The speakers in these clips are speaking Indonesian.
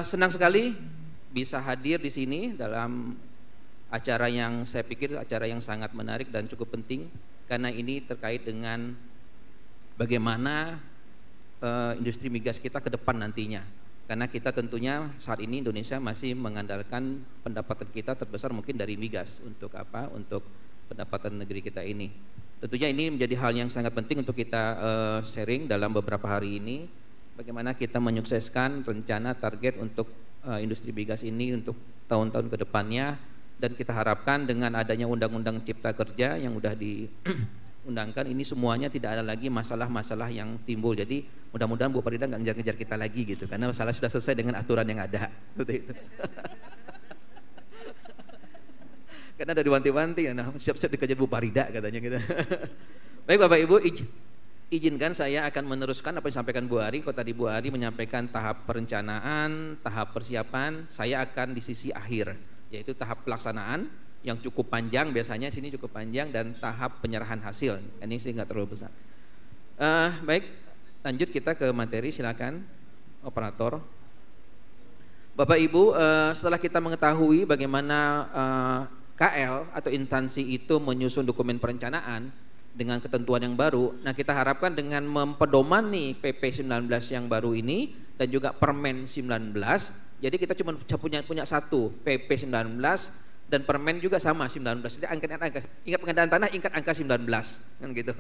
Senang sekali bisa hadir di sini dalam acara yang saya pikir acara yang sangat menarik dan cukup penting, karena ini terkait dengan bagaimana industri migas kita ke depan nantinya. Karena kita tentunya saat ini Indonesia masih mengandalkan pendapatan kita terbesar mungkin dari migas untuk apa? Untuk pendapatan negeri kita ini. Tentunya ini menjadi hal yang sangat penting untuk kita sharing dalam beberapa hari ini. Bagaimana kita menyukseskan rencana target untuk industri migas ini untuk tahun-tahun ke depannya, dan kita harapkan dengan adanya Undang-Undang Cipta Kerja yang sudah diundangkan ini semuanya tidak ada lagi masalah-masalah yang timbul. Jadi mudah-mudahan Bu Farida nggak ngejar-ngejar kita lagi gitu, karena masalah sudah selesai dengan aturan yang ada. Karena ada diwanti-wanti, nah siap-siap dikejar Bu Farida katanya gitu. Baik Bapak Ibu, izinkan saya akan meneruskan apa yang disampaikan Bu Ari. Kalau tadi Bu Ari menyampaikan tahap perencanaan, tahap persiapan, saya akan di sisi akhir, yaitu tahap pelaksanaan yang cukup panjang, biasanya sini cukup panjang, dan tahap penyerahan hasil. Ini sih nggak terlalu besar. Baik, lanjut kita ke materi, silakan operator. Bapak Ibu, setelah kita mengetahui bagaimana KL atau instansi itu menyusun dokumen perencanaan dengan ketentuan yang baru, nah kita harapkan dengan mempedomani PP 19 yang baru ini dan juga Permen 19, jadi kita cuma punya satu PP 19 dan Permen juga sama 19. Jadi ingat pengadaan tanah, ingat angka 19 kan gitu.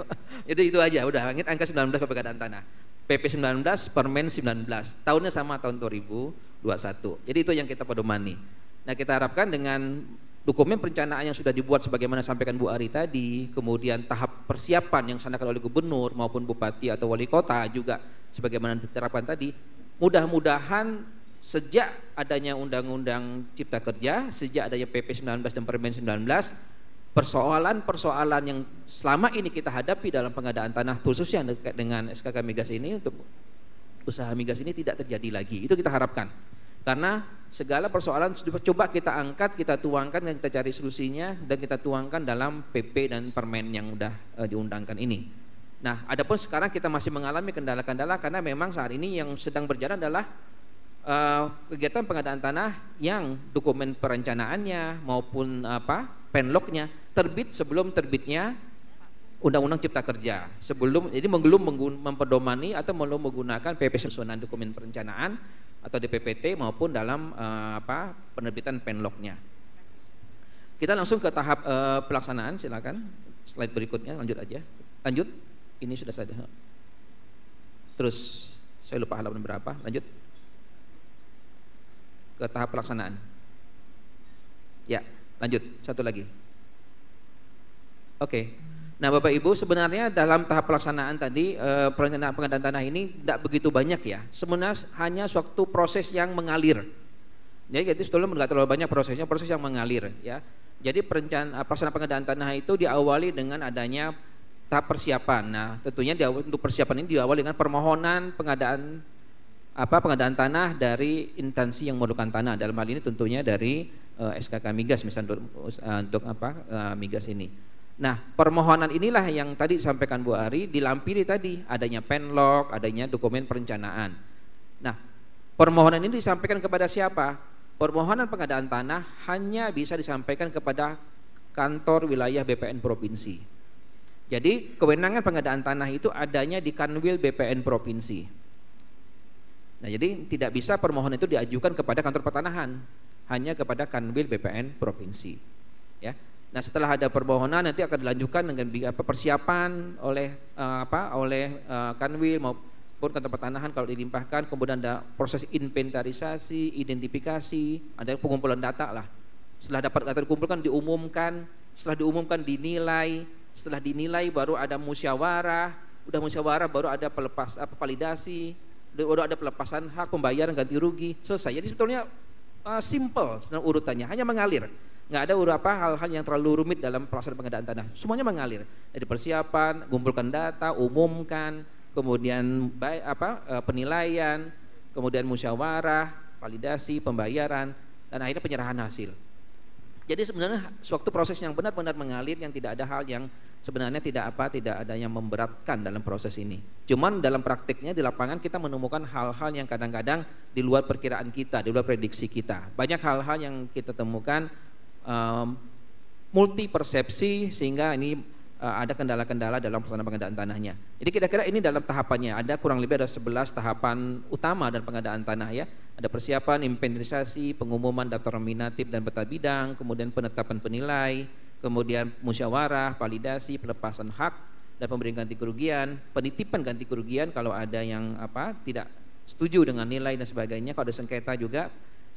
Jadi itu aja, udah ingat angka 19 pengadaan tanah. PP 19, Permen 19, tahunnya sama tahun 2021. Jadi itu yang kita pedomani. Nah kita harapkan dengan dokumen perencanaan yang sudah dibuat sebagaimana sampaikan Bu Ari tadi, kemudian tahap persiapan yang dilaksanakan oleh gubernur maupun bupati atau wali kota juga sebagaimana diterapkan tadi, mudah-mudahan sejak adanya Undang-Undang Cipta Kerja, sejak adanya PP 19 dan Permen 19, persoalan-persoalan yang selama ini kita hadapi dalam pengadaan tanah khususnya dengan SKK Migas ini, untuk usaha migas ini tidak terjadi lagi. Itu kita harapkan. Karena segala persoalan coba kita angkat, kita tuangkan dan kita cari solusinya, dan kita tuangkan dalam PP dan Permen yang sudah diundangkan ini. Nah, adapun sekarang kita masih mengalami kendala-kendala karena memang saat ini yang sedang berjalan adalah kegiatan pengadaan tanah yang dokumen perencanaannya maupun penlognya terbit sebelum terbitnya Undang-Undang Cipta Kerja. Jadi belum mempedomani atau belum menggunakan PP susunan dokumen perencanaan atau DPPT maupun dalam penerbitan penlognya. Kita langsung ke tahap pelaksanaan, silakan. Slide berikutnya, lanjut aja. Lanjut. Ini sudah saja. Terus saya lupa halaman berapa. Lanjut ke tahap pelaksanaan. Ya, lanjut. Satu lagi. Oke. Nah Bapak Ibu, sebenarnya dalam tahap pelaksanaan tadi perencanaan pengadaan tanah ini tidak begitu banyak ya. Sebenarnya hanya suatu proses yang mengalir. Jadi sebetulnya tidak terlalu banyak prosesnya, proses yang mengalir ya. Jadi pelaksanaan pengadaan tanah itu diawali dengan adanya tahap persiapan. Nah tentunya untuk persiapan ini diawali dengan permohonan pengadaan tanah dari instansi yang memerlukan tanah. Dalam hal ini tentunya dari SKK Migas misalnya untuk migas ini. Nah permohonan inilah yang tadi disampaikan Bu Ari, dilampiri tadi adanya penlog, adanya dokumen perencanaan. Nah permohonan ini disampaikan kepada siapa? Permohonan pengadaan tanah hanya bisa disampaikan kepada kantor wilayah BPN provinsi. Jadi kewenangan pengadaan tanah itu adanya di Kanwil BPN provinsi. Nah jadi tidak bisa permohonan itu diajukan kepada kantor pertanahan, hanya kepada Kanwil BPN provinsi ya. Nah setelah ada permohonan nanti akan dilanjutkan dengan persiapan oleh Kanwil maupun kantor pertanahan kalau dilimpahkan, kemudian ada proses inventarisasi, identifikasi, ada pengumpulan data lah. Setelah dapat data dikumpulkan diumumkan, setelah diumumkan dinilai, setelah dinilai baru ada musyawarah, udah musyawarah baru ada validasi, baru ada pelepasan hak, pembayaran ganti rugi, selesai. Jadi sebetulnya simple urutannya, hanya mengalir. Nggak ada hal-hal yang terlalu rumit dalam pelaksanaan pengadaan tanah. Semuanya mengalir. Jadi persiapan, kumpulkan data, umumkan, kemudian penilaian, kemudian musyawarah, validasi, pembayaran, dan akhirnya penyerahan hasil. Jadi sebenarnya suatu proses yang benar-benar mengalir, yang tidak ada hal yang sebenarnya tidak ada yang memberatkan dalam proses ini. Cuman dalam praktiknya di lapangan kita menemukan hal-hal yang kadang-kadang di luar perkiraan kita, di luar prediksi kita. Banyak hal-hal yang kita temukan multi persepsi sehingga ini ada kendala-kendala dalam pelaksanaan pengadaan tanahnya. Jadi kira-kira ini dalam tahapannya, ada kurang lebih ada 11 tahapan utama dalam pengadaan tanah ya. Ada persiapan, inventarisasi, pengumuman daftar nominatif dan peta bidang, kemudian penetapan penilai, kemudian musyawarah, validasi, pelepasan hak dan pemberian ganti kerugian, penitipan ganti kerugian kalau ada yang tidak setuju dengan nilai dan sebagainya, kalau ada sengketa juga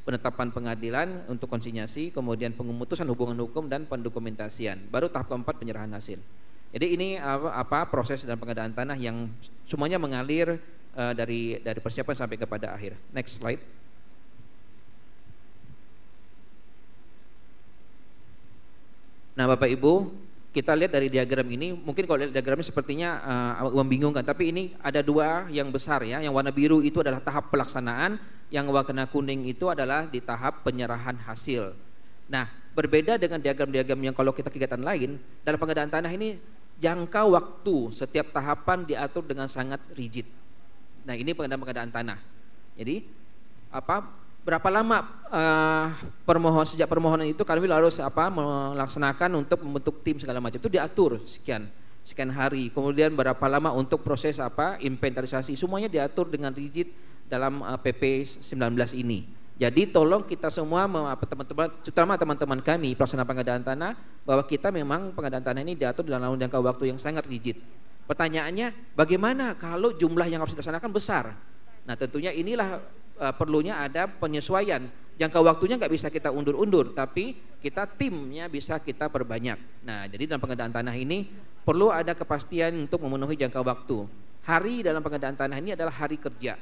penetapan pengadilan untuk konsinyasi, kemudian pemutusan hubungan hukum dan pendokumentasian. Baru tahap keempat penyerahan hasil. Jadi ini proses dalam pengadaan tanah yang semuanya mengalir dari persiapan sampai kepada akhir. Next slide. Nah, Bapak Ibu, kita lihat dari diagram ini, mungkin kalau lihat diagramnya sepertinya membingungkan, tapi ini ada dua yang besar ya. Yang warna biru itu adalah tahap pelaksanaan, yang warna kuning itu adalah di tahap penyerahan hasil. Nah, berbeda dengan diagram-diagram yang kalau kita kegiatan lain, dalam pengadaan tanah ini jangka waktu setiap tahapan diatur dengan sangat rigid. Nah, ini pengadaan tanah. Jadi berapa lama sejak permohonan itu kami harus melaksanakan untuk membentuk tim segala macam itu diatur sekian hari. Kemudian berapa lama untuk proses inventarisasi, semuanya diatur dengan rigid dalam PP 19 ini. Jadi tolong kita semua teman-teman, terutama teman-teman kami pelaksana pengadaan tanah, bahwa kita memang pengadaan tanah ini diatur dalam jangka waktu yang sangat rigid. Pertanyaannya, bagaimana kalau jumlah yang harus dilaksanakan besar? Nah, tentunya inilah perlunya ada penyesuaian. Jangka waktunya nggak bisa kita undur-undur, tapi kita timnya bisa kita perbanyak. Nah, jadi dalam pengadaan tanah ini perlu ada kepastian untuk memenuhi jangka waktu. Hari dalam pengadaan tanah ini adalah hari kerja.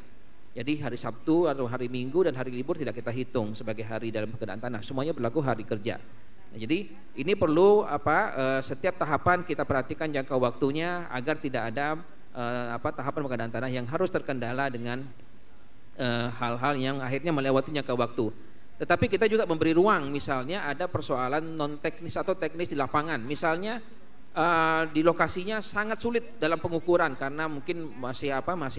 Jadi hari Sabtu atau hari Minggu dan hari libur tidak kita hitung sebagai hari dalam pengadaan tanah. Semuanya berlaku hari kerja. Nah, jadi ini perlu setiap tahapan kita perhatikan jangka waktunya agar tidak ada tahapan pengadaan tanah yang harus terkendala dengan hal-hal yang akhirnya melewati jangka waktu. Tetapi kita juga memberi ruang, misalnya ada persoalan non teknis atau teknis di lapangan. Misalnya di lokasinya sangat sulit dalam pengukuran karena mungkin masih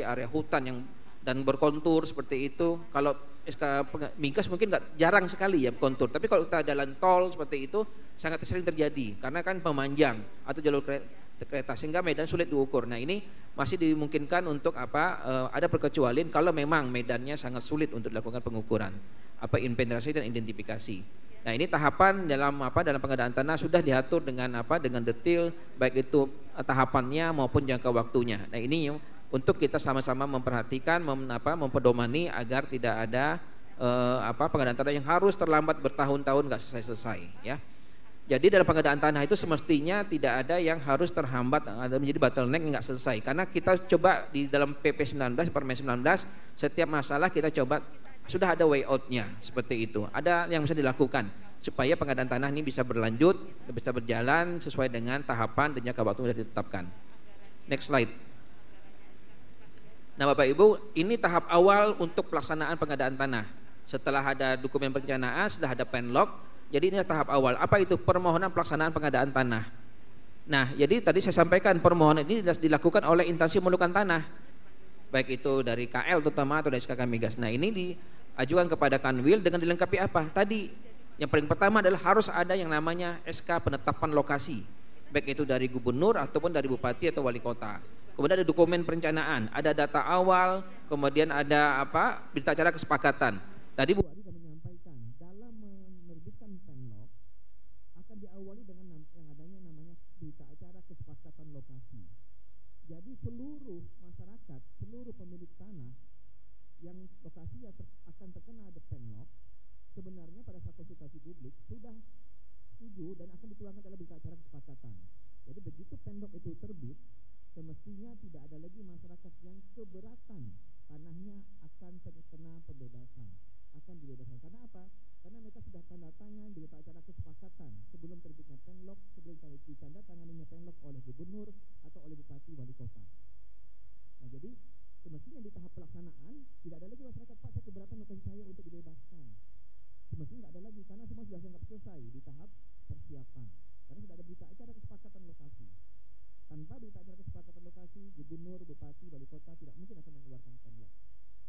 area hutan yang dan berkontur seperti itu. Kalau SK Migas mungkin jarang sekali ya kontur. Tapi kalau kita jalan tol seperti itu sangat sering terjadi karena kan pemanjang atau jalur kereta sehingga medan sulit diukur. Nah, ini masih dimungkinkan untuk ada perkecualian kalau memang medannya sangat sulit untuk dilakukan pengukuran, inventarisasi dan identifikasi. Nah, ini tahapan dalam pengadaan tanah sudah diatur dengan detail, baik itu tahapannya maupun jangka waktunya. Nah, ini untuk kita sama-sama memperhatikan, mempedomani agar tidak ada pengadaan tanah yang harus terlambat bertahun-tahun nggak selesai-selesai ya. Jadi dalam pengadaan tanah itu semestinya tidak ada yang harus terhambat, ada menjadi bottleneck nggak selesai. Karena kita coba di dalam PP 19, Permen 19, setiap masalah kita coba sudah ada way out-nya seperti itu. Ada yang bisa dilakukan supaya pengadaan tanah ini bisa berlanjut, bisa berjalan sesuai dengan tahapan dan jangka waktu yang sudah ditetapkan. Next slide. Nah, Bapak Ibu, ini tahap awal untuk pelaksanaan pengadaan tanah. Setelah ada dokumen perencanaan, sudah ada penlog. Jadi ini tahap awal. Apa itu? Permohonan pelaksanaan pengadaan tanah. Nah, jadi tadi saya sampaikan permohonan ini dilakukan oleh instansi memerlukan tanah, baik itu dari KL terutama atau dari SKK Migas. Nah, ini diajukan kepada Kanwil dengan dilengkapi apa? Tadi yang paling pertama adalah harus ada yang namanya SK penetapan lokasi, baik itu dari gubernur ataupun dari bupati atau wali kota. Kemudian ada dokumen perencanaan, ada data awal, kemudian ada berita acara kesepakatan. Tadi Bu Adi sudah menyampaikan dalam menerbitkan penlog akan diawali dengan yang adanya namanya berita acara kesepakatan lokasi. Jadi seluruh masyarakat, seluruh pemilik tanah yang lokasi akan terkena ada penlog, sebenarnya pada saat konsultasi publik sudah setuju dan akan dikeluarkan dalam berita acara kesepakatan. Jadi begitu penlog itu terbit, semestinya tidak ada lagi masyarakat yang keberatan tanahnya akan terkena pembebasan, akan dibebaskan. Karena apa? Karena mereka sudah tanda tangan di berita acara kesepakatan sebelum terbitnya penlog, sebelum ditanda tanganinya penlog oleh gubernur atau oleh bupati wali kota. Nah, jadi semestinya di tahap pelaksanaan tidak ada lagi masyarakat, Pak, saya keberatan lokasi saya untuk dibebaskan. Semestinya tidak ada lagi karena semua sudah dianggap selesai di tahap persiapan. Karena sudah ada berita acara kesepakatan lokasi. Tanpa berita acara kesepakatan lokasi, gubernur, bupati, wali kota tidak mungkin akan mengeluarkan penlok.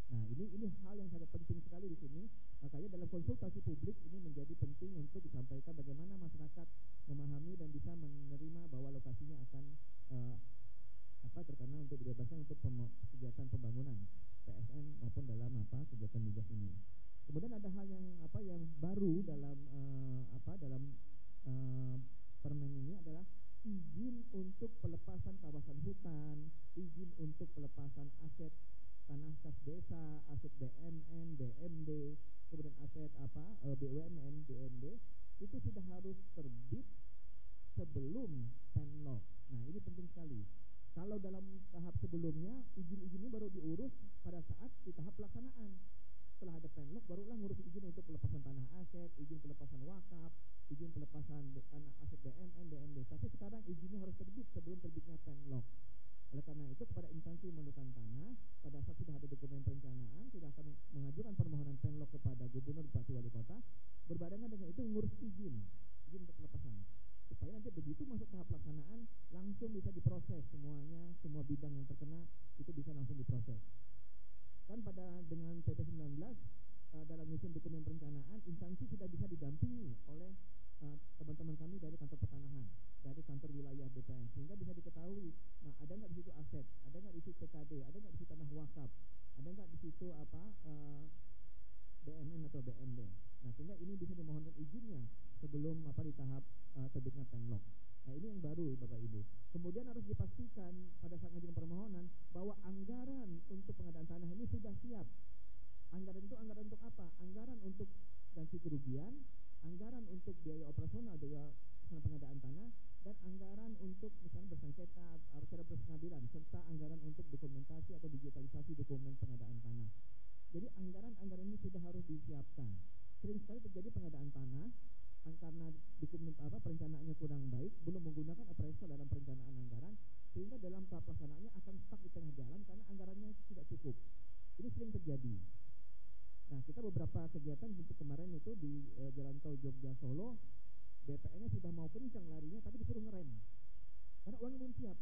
Nah, ini hal yang sangat penting sekali di sini. Makanya dalam konsultasi publik ini menjadi penting untuk disampaikan bagaimana masyarakat memahami dan bisa menerima bahwa lokasinya akan terkena untuk dibebaskan untuk kegiatan pembangunan PSN maupun dalam kegiatan migas ini. Kemudian ada hal yang baru dalam permen ini adalah izin untuk pelepasan kawasan hutan, izin untuk pelepasan aset tanah kas desa, aset BMN, BMD, kemudian aset BUMN, BMD itu sudah harus terbit sebelum penlok. Nah, ini penting sekali. Kalau dalam tahap sebelumnya izin-izin ini baru diurus pada saat di tahap pelaksanaan. Setelah ada penlok barulah ngurus izin untuk pelepasan tanah aset, izin pelepasan wakaf, izin pelepasan tanah aset BMN, BMD. Tapi sekarang izinnya harus terbit sebelum terbitnya penlok. Oleh karena itu kepada instansi memerlukan tanah, pada saat sudah ada dokumen perencanaan, sudah akan mengajukan permohonan penlok kepada gubernur, bupati, wali kota. Berbarengan dengan itu ngurus izin untuk pelepasan. Supaya nanti begitu masuk tahap pelaksanaan langsung bisa diproses semuanya, semua bidang yang terkena itu bisa langsung diproses. Kan dengan PP 19 dalam menyusun dokumen perencanaan, instansi sudah bisa didampingi oleh teman-teman kami dari kantor pertanahan, dari kantor wilayah BPN, sehingga bisa diketahui, nah ada nggak di situ aset, ada nggak di situ TKD, ada nggak di situ tanah wakaf, ada nggak di situ BMN atau BMD. Nah, sehingga ini bisa dimohonkan izinnya sebelum di tahap terbitnya penlok. Nah, ini yang baru Bapak Ibu. Kemudian harus dipastikan pada saat mengajukan permohonan bahwa anggaran untuk pengadaan tanah ini sudah siap. Anggaran itu anggaran untuk apa? Anggaran untuk ganti kerugian, anggaran untuk biaya operasional, biaya pengadaan tanah, dan anggaran untuk misalnya bersengketa, acara pengadilan, serta anggaran untuk dokumentasi atau digitalisasi dokumen pengadaan tanah. Jadi anggaran ini sudah harus disiapkan. Sering sekali terjadi pengadaan tanah karena dokumen perencanaannya kurang baik, belum menggunakan appraisal dalam perencanaan anggaran, sehingga dalam tahap pelaksanaannya akan stuck di tengah jalan karena anggarannya tidak cukup. Ini sering terjadi. Nah, kita beberapa kegiatan untuk kemarin itu di Jalan Tol Jogja Solo, BPN-nya sudah mau kencang larinya, tapi disuruh ngerem karena uangnya belum siap.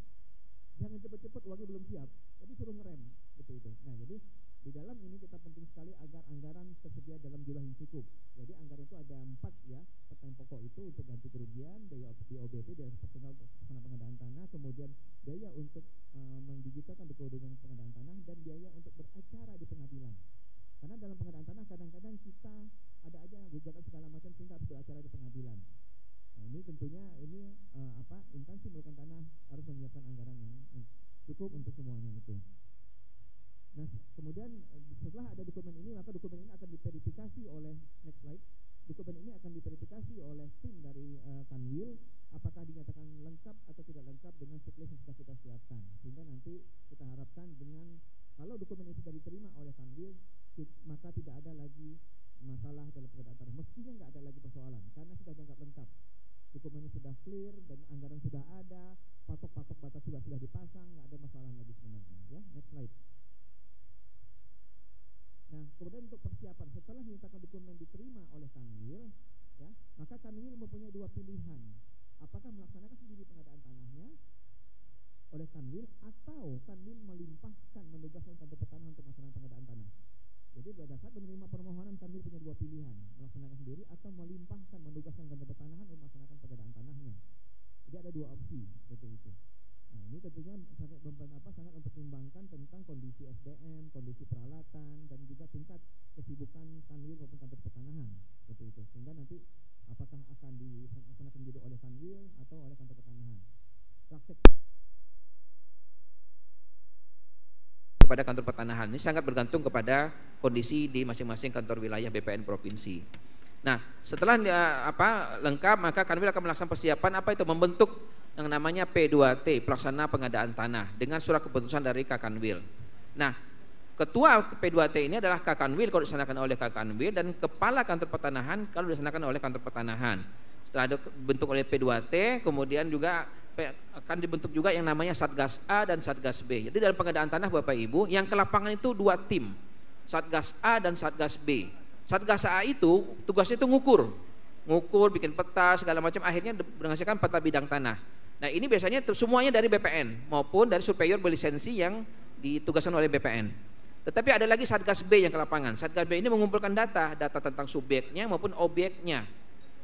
Jangan cepet-cepet, uangnya belum siap, jadi suruh ngerem gitu. Nah, jadi di dalam ini kita penting sekali agar anggaran tersedia dalam jumlah yang cukup. Jadi anggaran itu ada 4 ya, pertanyaan pokok itu untuk ganti kerugian, biaya BOBT dari personal pengadaan tanah, kemudian biaya untuk mendigitalkan dokumen pengadaan tanah, dan biaya untuk beracara di pengadilan. Karena dalam pengadaan tanah kadang-kadang kita ada aja gugatan segala macam sehingga harus beracara di pengadilan. Nah, ini tentunya instansi memerlukan tanah harus menyiapkan anggaran yang cukup untuk semuanya itu. Nah, kemudian setelah ada dokumen ini, maka dokumen ini akan diverifikasi oleh, next slide, dokumen ini akan diverifikasi oleh tim dari Kanwil, apakah dinyatakan lengkap atau tidak lengkap dengan checklist yang sudah kita siapkan. Sehingga nanti kita harapkan dengan, kalau dokumen ini sudah diterima oleh Kanwil, maka tidak ada lagi masalah dalam pengadaan tanah. Mestinya nggak ada lagi persoalan, karena sudah dianggap lengkap. Dokumennya sudah clear dan anggaran sudah ada, patok-patok batas juga sudah dipasang, nggak ada masalah lagi sebenarnya. Ya, next slide. Nah, kemudian untuk persiapan setelah dinyatakan dokumen diterima oleh Kanwil, ya, maka Kanwil mempunyai 2 pilihan. Apakah melaksanakan sendiri pengadaan tanahnya oleh Kanwil, atau Kanwil melimpahkan, menugaskan kantor pertanahan untuk melaksanakan pengadaan tanah. Jadi pada saat menerima permohonan, Kanwil punya 2 pilihan, melaksanakan sendiri atau melimpahkan, menugaskan kantor pertanahan untuk melaksanakan pengadaan tanahnya. Jadi ada 2 opsi seperti itu. Nah, ini tentunya sangat mempertimbangkan tentang kondisi SDM, kondisi peralatan, dan juga tingkat kesibukan Kanwil maupun kantor pertanahan seperti itu. Sehingga nanti apakah akan dilaksanakan sendiri oleh Kanwil atau oleh kantor pertanahan. Praktek kepada kantor pertanahan ini sangat bergantung kepada kondisi di masing-masing kantor wilayah BPN provinsi. Nah, setelah lengkap, maka Kanwil akan melaksanakan persiapan itu membentuk yang namanya P2T, pelaksana pengadaan tanah, dengan surat keputusan dari Kakanwil. Nah, ketua P2T ini adalah Kakanwil kalau dilaksanakan oleh Kakanwil, dan kepala kantor pertanahan kalau dilaksanakan oleh kantor pertanahan. Setelah dibentuk oleh P2T, kemudian juga akan dibentuk juga yang namanya Satgas A dan Satgas B. Jadi dalam pengadaan tanah Bapak Ibu, yang ke lapangan itu 2 tim, Satgas A dan Satgas B. Satgas A itu tugasnya itu ngukur, bikin peta segala macam, akhirnya menghasilkan peta bidang tanah. Nah ini biasanya semuanya dari BPN maupun dari surveyor berlisensi yang ditugaskan oleh BPN. Tetapi ada lagi Satgas B yang ke lapangan. Satgas B ini mengumpulkan data tentang subjeknya maupun objeknya.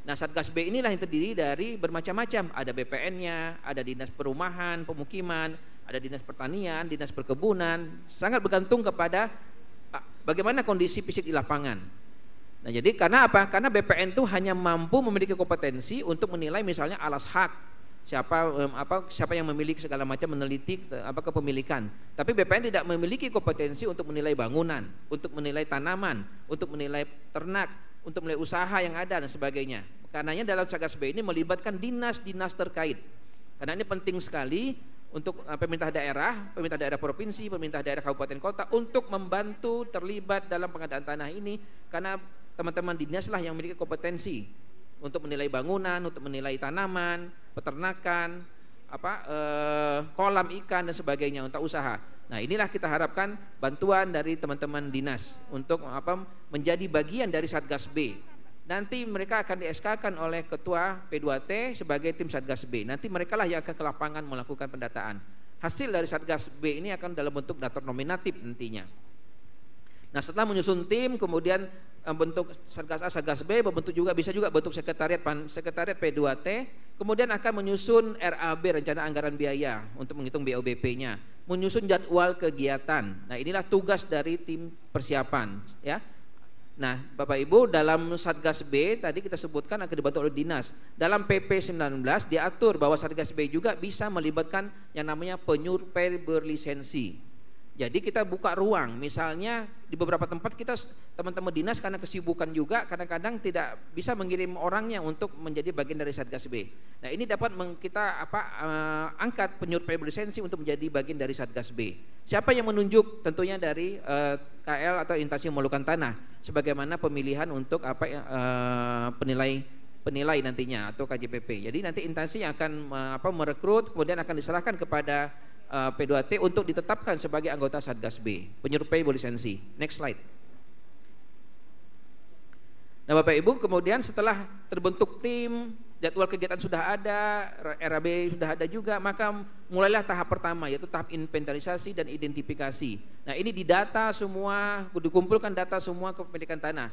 Nah Satgas B inilah yang terdiri dari bermacam-macam. Ada BPN-nya, ada Dinas Perumahan, Pemukiman, ada Dinas Pertanian, Dinas Perkebunan. Sangat bergantung kepada bagaimana kondisi fisik di lapangan. Nah jadi karena apa? Karena BPN itu hanya mampu memiliki kompetensi untuk menilai misalnya alas hak. Siapa yang memiliki segala macam meneliti kepemilikan. Tapi BPN tidak memiliki kompetensi untuk menilai bangunan, untuk menilai tanaman, untuk menilai ternak, untuk menilai usaha yang ada dan sebagainya. Karenanya dalam Satgas B ini melibatkan dinas-dinas terkait. Karena ini penting sekali untuk pemerintah daerah provinsi, pemerintah daerah kabupaten kota untuk membantu terlibat dalam pengadaan tanah ini, karena teman-teman dinaslah yang memiliki kompetensi untuk menilai bangunan, untuk menilai tanaman, peternakan, kolam ikan dan sebagainya untuk usaha. Nah inilah kita harapkan bantuan dari teman-teman dinas untuk menjadi bagian dari Satgas B. Nanti mereka akan di-SK-kan oleh ketua P2T sebagai tim Satgas B. Nanti mereka lah yang akan ke lapangan melakukan pendataan. Hasil dari Satgas B ini akan dalam bentuk daftar nominatif nantinya. Nah setelah menyusun tim, kemudian bentuk Satgas A, Satgas B, bentuk juga bisa juga bentuk sekretariat P2T, kemudian akan menyusun RAB, rencana anggaran biaya untuk menghitung BOBP-nya, menyusun jadwal kegiatan. Nah inilah tugas dari tim persiapan, ya. Nah Bapak Ibu, dalam Satgas B tadi kita sebutkan akan dibantu oleh dinas. Dalam PP 19 diatur bahwa Satgas B juga bisa melibatkan yang namanya penyurvei berlisensi. Jadi kita buka ruang, misalnya di beberapa tempat kita teman-teman dinas karena kesibukan juga kadang-kadang tidak bisa mengirim orangnya untuk menjadi bagian dari Satgas B. Nah ini dapat kita angkat penyurvei berlisensi untuk menjadi bagian dari Satgas B. Siapa yang menunjuk? Tentunya dari KL atau instansi memerlukan tanah, sebagaimana pemilihan untuk penilai nantinya atau KJPP. Jadi nanti instansi yang akan merekrut kemudian akan diserahkan kepada P2T untuk ditetapkan sebagai anggota Satgas B, penyurvei berlisensi. Next slide. Nah Bapak Ibu, kemudian setelah terbentuk tim, jadwal kegiatan sudah ada, RAB sudah ada juga, maka mulailah tahap pertama, yaitu tahap inventarisasi dan identifikasi. Nah ini didata semua, dikumpulkan data semua kepemilikan tanah.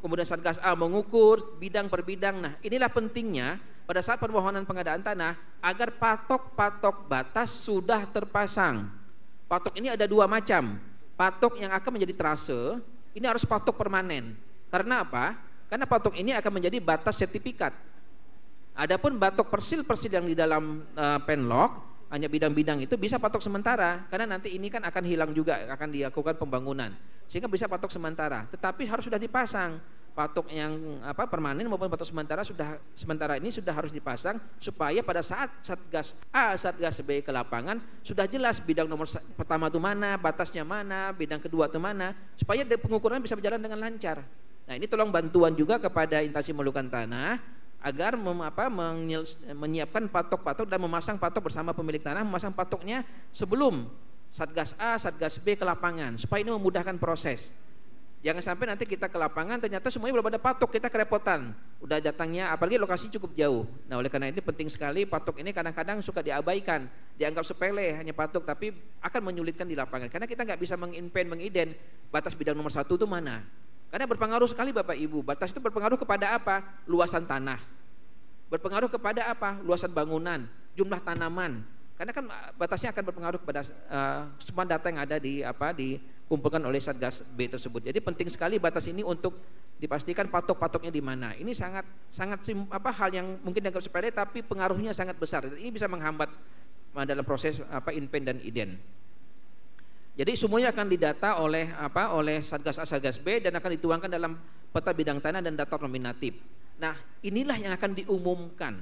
Kemudian Satgas A mengukur bidang per bidang. Nah inilah pentingnya pada saat permohonan pengadaan tanah agar patok-patok batas sudah terpasang. Patok ini ada dua macam. Patok yang akan menjadi trase, ini harus patok permanen. Karena apa? Karena patok ini akan menjadi batas sertifikat. Adapun patok persil-persil yang di dalam penlog, hanya bidang-bidang itu bisa patok sementara. Karena nanti ini kan akan hilang juga, akan dilakukan pembangunan. Sehingga bisa patok sementara. Tetapi harus sudah dipasang. Patok yang permanen maupun patok sementara ini sudah harus dipasang supaya pada saat Satgas A, Satgas B ke lapangan sudah jelas bidang nomor pertama itu mana, batasnya mana, bidang kedua itu mana, supaya pengukuran bisa berjalan dengan lancar. Nah ini tolong bantuan juga kepada instansi memerlukan tanah agar menyiapkan patok-patok dan memasang patok bersama pemilik tanah, memasang patoknya sebelum Satgas A, Satgas B ke lapangan supaya ini memudahkan proses. Jangan sampai nanti kita ke lapangan ternyata semuanya belum ada patok, kita kerepotan. Udah datangnya, apalagi lokasi cukup jauh. Nah oleh karena itu penting sekali patok ini kadang-kadang suka diabaikan, dianggap sepele hanya patok, tapi akan menyulitkan di lapangan. Karena kita nggak bisa mengiden batas bidang nomor 1 itu mana. Karena berpengaruh sekali Bapak Ibu. Batas itu berpengaruh kepada apa? Luasan tanah. Berpengaruh kepada apa? Luasan bangunan, jumlah tanaman. Karena kan batasnya akan berpengaruh kepada semua data yang ada dikumpulkan oleh Satgas B tersebut. Jadi penting sekali batas ini untuk dipastikan patok-patoknya di mana. Ini sangat hal yang mungkin dianggap sepele tapi pengaruhnya sangat besar. Ini bisa menghambat dalam proses inpen dan iden. Jadi semuanya akan didata oleh Satgas A, Satgas B dan akan dituangkan dalam peta bidang tanah dan daftar nominatif. Nah, inilah yang akan diumumkan.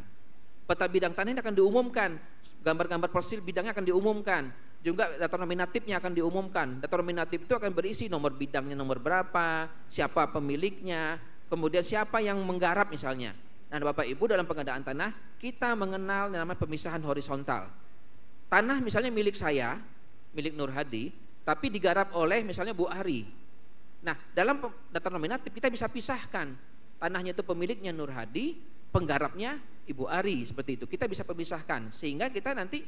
Peta bidang tanah ini akan diumumkan. Gambar-gambar persil bidangnya akan diumumkan. Juga daftar nominatifnya akan diumumkan. Daftar nominatif itu akan berisi nomor bidangnya nomor berapa, siapa pemiliknya, kemudian siapa yang menggarap misalnya. Nah Bapak Ibu, dalam pengadaan tanah kita mengenal namanya pemisahan horizontal. Tanah misalnya milik saya, milik Nur Hadi, tapi digarap oleh misalnya Bu Ari. Nah dalam daftar nominatif kita bisa pisahkan. Tanahnya itu pemiliknya Nur Hadi, penggarapnya Ibu Ari, seperti itu. Kita bisa pemisahkan sehingga kita nanti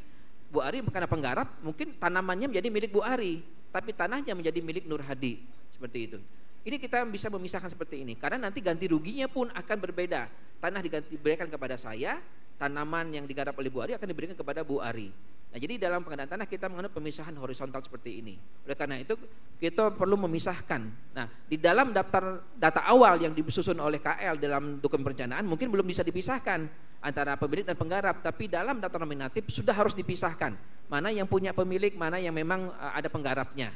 Bu Ari karena penggarap mungkin tanamannya menjadi milik Bu Ari, tapi tanahnya menjadi milik Nur Hadi, seperti itu. Ini kita bisa memisahkan seperti ini karena nanti ganti ruginya pun akan berbeda. Tanah diberikan kepada saya, tanaman yang digarap oleh Bu Ari akan diberikan kepada Bu Ari. Nah, jadi dalam pengadaan tanah kita menganut pemisahan horizontal seperti ini. Oleh karena itu kita perlu memisahkan. Nah, di dalam daftar data awal yang disusun oleh KL dalam dokumen perencanaan mungkin belum bisa dipisahkan antara pemilik dan penggarap, tapi dalam daftar nominatif sudah harus dipisahkan. Mana yang punya pemilik, mana yang memang ada penggarapnya.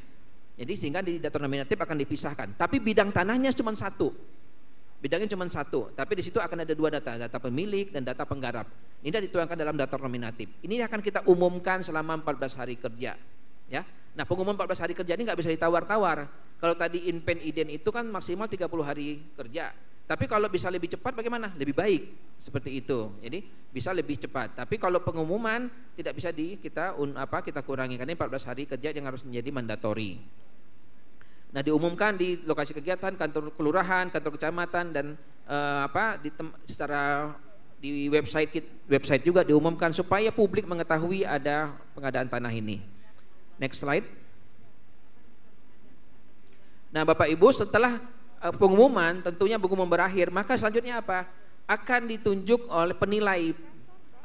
Jadi sehingga di daftar nominatif akan dipisahkan. Tapi bidang tanahnya cuma satu. Bidangnya cuma satu, tapi di situ akan ada dua data pemilik dan data penggarap. Ini dituangkan dalam daftar nominatif. Ini akan kita umumkan selama 14 hari kerja, ya. Nah, pengumuman 14 hari kerja ini nggak bisa ditawar-tawar. Kalau tadi inpen iden itu kan maksimal 30 hari kerja. Tapi kalau bisa lebih cepat bagaimana? Lebih baik, seperti itu. Jadi bisa lebih cepat. Tapi kalau pengumuman tidak bisa kita kurangi karena 14 hari kerja yang harus menjadi mandatori. Nah, diumumkan di lokasi kegiatan, kantor kelurahan, kantor kecamatan dan di website juga diumumkan supaya publik mengetahui ada pengadaan tanah ini. Next slide. Nah, Bapak Ibu, setelah pengumuman tentunya pengumuman berakhir, maka selanjutnya apa? Akan ditunjuk oleh penilai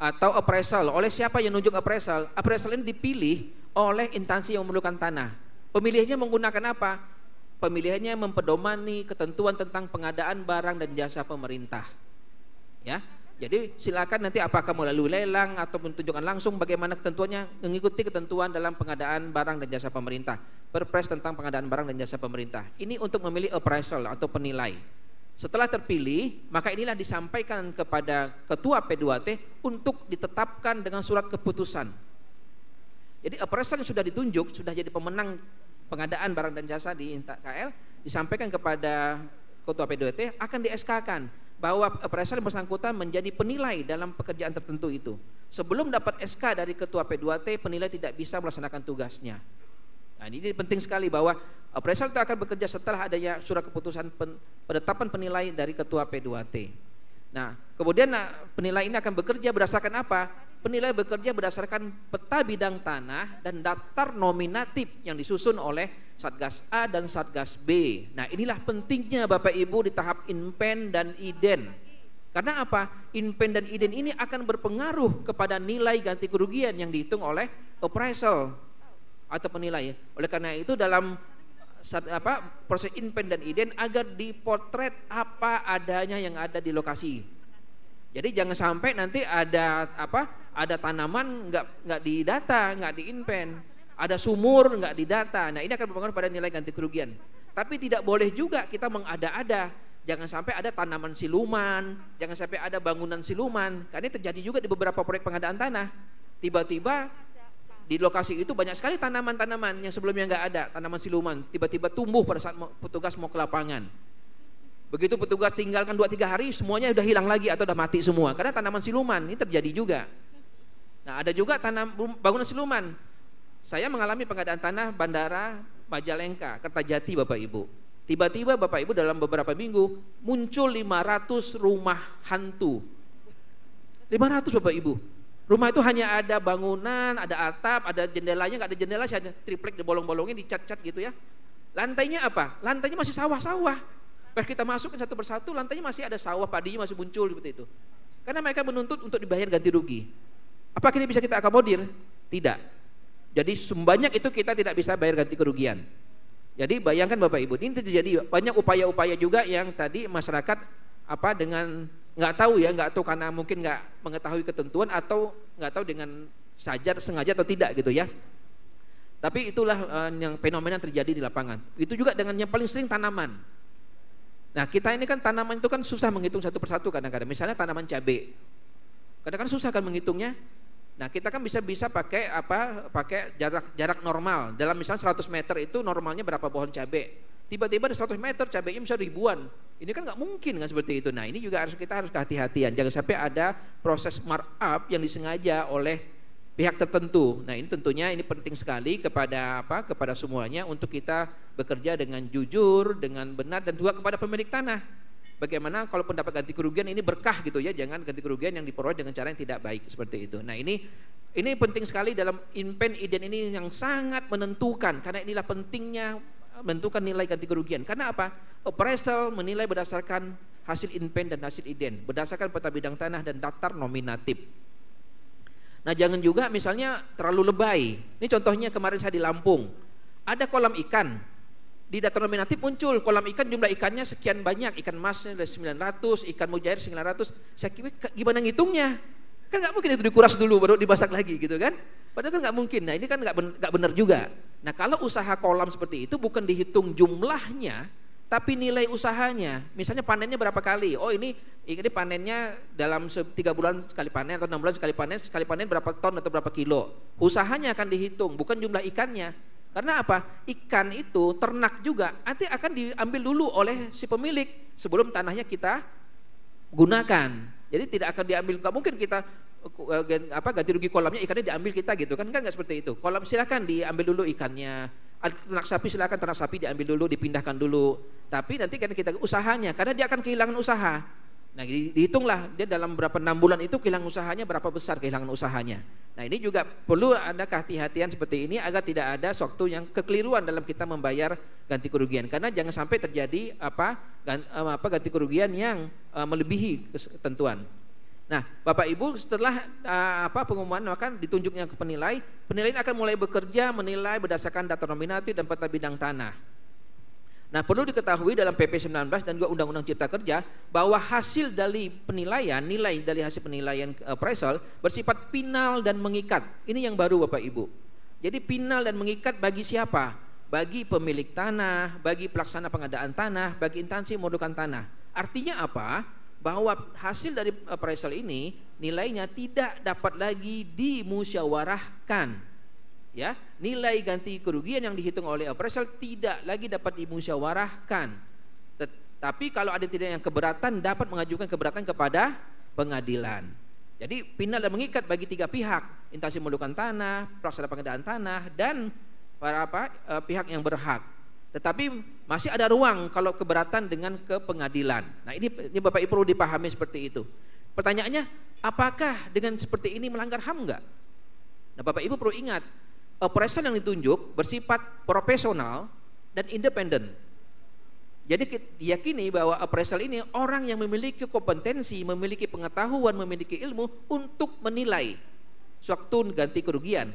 atau appraisal. Oleh siapa yang nunjuk appraisal? Appraisal ini dipilih oleh instansi yang memerlukan tanah. Pemilihnya menggunakan apa? Pemilihannya mempedomani ketentuan tentang pengadaan barang dan jasa pemerintah. Ya, jadi silakan nanti apakah melalui lelang atau tunjukkan langsung bagaimana ketentuannya, mengikuti ketentuan dalam pengadaan barang dan jasa pemerintah. Perpres tentang pengadaan barang dan jasa pemerintah. Ini untuk memilih appraisal atau penilai. Setelah terpilih, maka inilah disampaikan kepada Ketua P2T untuk ditetapkan dengan surat keputusan. Jadi appraisal yang sudah ditunjuk, sudah jadi pemenang pengadaan barang dan jasa di KL, disampaikan kepada Ketua P2T akan di-SK-kan bahwa appraisal yang bersangkutan menjadi penilai dalam pekerjaan tertentu itu. Sebelum dapat SK dari Ketua P2T, penilai tidak bisa melaksanakan tugasnya. Nah, ini penting sekali bahwa appraisal itu akan bekerja setelah adanya surat keputusan penetapan penilai dari Ketua P2T. Nah, kemudian penilai ini akan bekerja berdasarkan apa? Penilai bekerja berdasarkan peta bidang tanah dan daftar nominatif yang disusun oleh Satgas A dan Satgas B. Nah, inilah pentingnya Bapak Ibu di tahap inpen dan iden. Karena apa? Inpen dan iden ini akan berpengaruh kepada nilai ganti kerugian yang dihitung oleh appraisal atau penilai. Oleh karena itu dalam proses inpen dan iden agar dipotret apa adanya yang ada di lokasi. Jadi jangan sampai nanti ada tanaman nggak didata, nggak diinpen, ada sumur nggak didata. Nah, ini akan berpengaruh pada nilai ganti kerugian. Tapi tidak boleh juga kita mengada-ada. Jangan sampai ada tanaman siluman, jangan sampai ada bangunan siluman. Karena ini terjadi juga di beberapa proyek pengadaan tanah. Tiba-tiba di lokasi itu banyak sekali tanaman-tanaman yang sebelumnya nggak ada, tanaman siluman. Tiba-tiba tumbuh pada saat petugas mau ke lapangan. Begitu petugas tinggalkan 2-3 hari, semuanya udah hilang lagi atau udah mati semua. Karena tanaman siluman ini terjadi juga. Nah, ada juga bangunan siluman. Saya mengalami pengadaan tanah Bandara Majalengka, Kertajati, Bapak Ibu. Tiba-tiba Bapak Ibu dalam beberapa minggu muncul 500 rumah hantu. 500 Bapak Ibu. Rumah itu hanya ada bangunan, ada atap, ada jendelanya, nggak ada jendela, ada triplek dibolong-bolongin, dicat-cat gitu ya. Lantainya apa? Lantainya masih sawah-sawah. Pas kita masuk satu persatu, lantainya masih ada sawah, padinya masih muncul seperti itu. Karena mereka menuntut untuk dibayar ganti rugi. Apakah ini bisa kita akomodir? Tidak. Jadi sebanyak itu kita tidak bisa bayar ganti kerugian. Jadi bayangkan Bapak Ibu, ini terjadi banyak upaya-upaya juga yang tadi masyarakat dengan nggak tahu karena mungkin nggak mengetahui ketentuan atau nggak tahu dengan sengaja atau tidak gitu ya. Tapi itulah yang fenomena yang terjadi di lapangan. Itu juga dengan yang paling sering tanaman. Nah, kita ini kan tanaman itu kan susah menghitung satu persatu kadang-kadang. Misalnya tanaman cabai, kadang-kadang susah kan menghitungnya. Nah, kita kan bisa pakai jarak normal. Dalam misalnya 100 meter itu normalnya berapa pohon cabai. Tiba-tiba di 100 meter cabainya bisa ribuan. Ini kan nggak mungkin kan seperti itu. Nah, ini juga kita harus kehati-hatian. Jangan sampai ada proses markup yang disengaja oleh pihak tertentu. Nah, ini tentunya ini penting sekali kepada semuanya untuk kita bekerja dengan jujur, dengan benar dan juga kepada pemilik tanah. bagaimana kalau pendapat ganti kerugian ini berkah gitu ya, jangan ganti kerugian yang diperoleh dengan cara yang tidak baik seperti itu. Nah ini penting sekali dalam inpen ident ini yang sangat menentukan, karena inilah pentingnya menentukan nilai ganti kerugian. Karena apa? Appraisal menilai berdasarkan hasil inpen dan hasil ident, berdasarkan peta bidang tanah dan daftar nominatif. Nah jangan juga misalnya terlalu lebay. Ini contohnya kemarin saya di Lampung, ada kolam ikan. Di data nominatif muncul kolam ikan, jumlah ikannya sekian banyak, ikan masnya 900, ikan mujair 900. Saya kira gimana ngitungnya? Kan nggak mungkin itu dikuras dulu baru dimasak lagi gitu kan? Padahal kan nggak mungkin. Nah ini kan nggak benar juga. Nah kalau usaha kolam seperti itu bukan dihitung jumlahnya, tapi nilai usahanya. Misalnya panennya berapa kali? Oh ini panennya dalam 3 bulan sekali panen atau 6 bulan sekali panen berapa ton atau berapa kilo. Usahanya akan dihitung, bukan jumlah ikannya. Karena apa? Ikan itu ternak juga nanti akan diambil dulu oleh si pemilik sebelum tanahnya kita gunakan. Jadi tidak akan diambil, nggak mungkin kita ganti rugi kolamnya ikannya diambil kita gitu kan nggak seperti itu. Kolam silakan diambil dulu ikannya. Ternak sapi silakan ternak sapi diambil dulu, dipindahkan dulu. Tapi nanti kan kita usahanya, karena dia akan kehilangan usaha. Nah dihitunglah dia dalam berapa 6 bulan itu kehilangan usahanya, berapa besar kehilangan usahanya. Nah ini juga perlu ada kehati-hatian seperti ini agar tidak ada suatu yang kekeliruan dalam kita membayar ganti kerugian. Karena jangan sampai terjadi ganti kerugian yang melebihi ketentuan. Nah Bapak Ibu setelah pengumuman akan ditunjuknya ke penilai ini akan mulai bekerja menilai berdasarkan data nominatif dan peta bidang tanah. Nah perlu diketahui dalam PP 19 dan juga Undang-Undang Cipta Kerja bahwa hasil dari penilaian, nilai dari hasil penilaian appraisal bersifat final dan mengikat. Ini yang baru Bapak Ibu. Jadi final dan mengikat bagi siapa? Bagi pemilik tanah, bagi pelaksana pengadaan tanah, bagi instansi mengumpulkan tanah. Artinya apa? Bahwa hasil dari appraisal ini nilainya tidak dapat lagi dimusyawarahkan. Ya, nilai ganti kerugian yang dihitung oleh appraisal tidak lagi dapat dimusyawarahkan. Tapi kalau ada tidak yang keberatan dapat mengajukan keberatan kepada pengadilan. Jadi final dan mengikat bagi 3 pihak, instansi mengumpulkan tanah, pelaksana pengadaan tanah dan para pihak yang berhak. Tetapi masih ada ruang kalau keberatan dengan ke pengadilan. Nah ini Bapak Ibu perlu dipahami seperti itu. Pertanyaannya, apakah dengan seperti ini melanggar HAM enggak? Nah Bapak Ibu perlu ingat, appraisal yang ditunjuk bersifat profesional dan independen. Jadi diyakini bahwa appraisal ini orang yang memiliki kompetensi, memiliki pengetahuan, memiliki ilmu untuk menilai suatu ganti kerugian.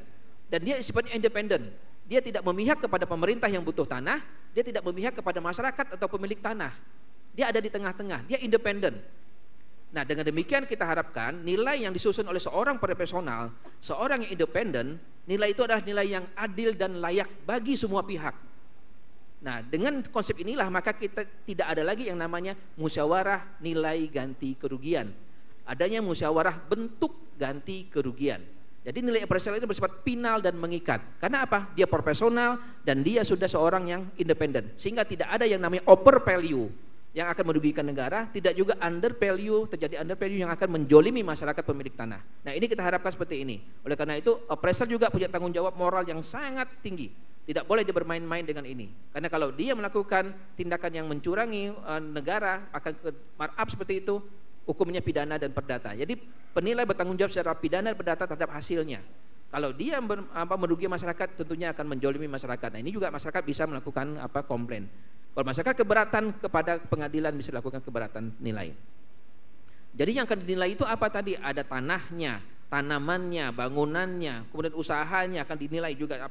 Dan dia sifatnya independen. Dia tidak memihak kepada pemerintah yang butuh tanah, dia tidak memihak kepada masyarakat atau pemilik tanah. Dia ada di tengah-tengah, dia independen. Nah dengan demikian kita harapkan nilai yang disusun oleh seorang profesional, seorang yang independen, nilai itu adalah nilai yang adil dan layak bagi semua pihak. Nah dengan konsep inilah maka kita tidak ada lagi yang namanya musyawarah nilai ganti kerugian. Adanya musyawarah bentuk ganti kerugian. Jadi nilai appraisal itu bersifat final dan mengikat. Karena apa? Dia profesional dan dia sudah seorang yang independen. Sehingga tidak ada yang namanya over value yang akan merugikan negara, tidak juga under value, terjadi under value yang akan menjolimi masyarakat pemilik tanah. Nah ini kita harapkan seperti ini. Oleh karena itu appraisal juga punya tanggung jawab moral yang sangat tinggi. Tidak boleh dia bermain-main dengan ini. Karena kalau dia melakukan tindakan yang mencurangi negara, akan markup seperti itu, hukumnya pidana dan perdata. Jadi penilai bertanggung jawab secara pidana dan perdata terhadap hasilnya. Kalau dia merugi masyarakat, tentunya akan menjolimi masyarakat. Nah ini juga masyarakat bisa melakukan komplain. Kalau masyarakat keberatan kepada pengadilan bisa lakukan keberatan nilai. Jadi yang akan dinilai itu apa tadi? Ada tanahnya, tanamannya, bangunannya, kemudian usahanya akan dinilai juga